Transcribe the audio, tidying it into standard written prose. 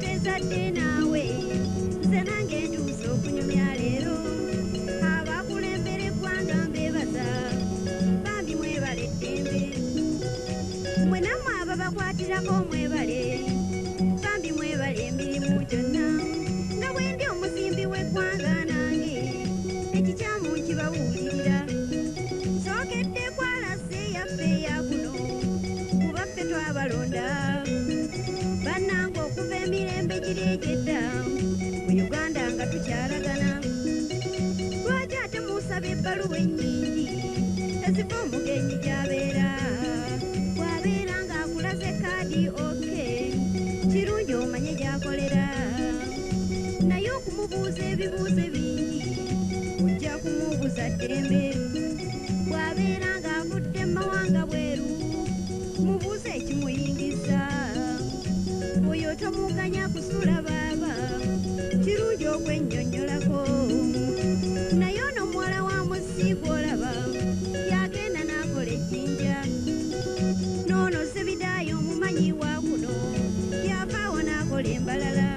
tezadde naawe nze nange ntuuse okunyumya leero abakulembera eggwanga mbeebaza bambi mwebale eddembe mwe nammwe ababakwatirako mwebale bambi mwebale emirimu gyonna nga bwe ndi omuzimbi w'eggwanga nange ekikyamu nkibawulirira sookedde kwalase yaffe eya kuno kuba ffe twabalonda bannanga okuva emirembe giri egyedda mu uganda nga tukyalagana lwaki ate musaba ebbaluwa ennyingi eziva omugenyi gy'abeera bw'abeera ng'akulaze kaadi oke kirungi omanye gy'akolera naye okumubuuza ebibuuzo bingi ojja kumubuuza ddembe bw'abeera ng'avudde mu mawanga bweru mubuuze ekimuyingiza oyo tomuganya kusula baaba kirungi okwennyonnyolako naye ono muwala wa musiibwa olaba yagenda n'akola ejjinja n'ono sebidaayo omumanyi wa kuno yavaawo n'akola embalala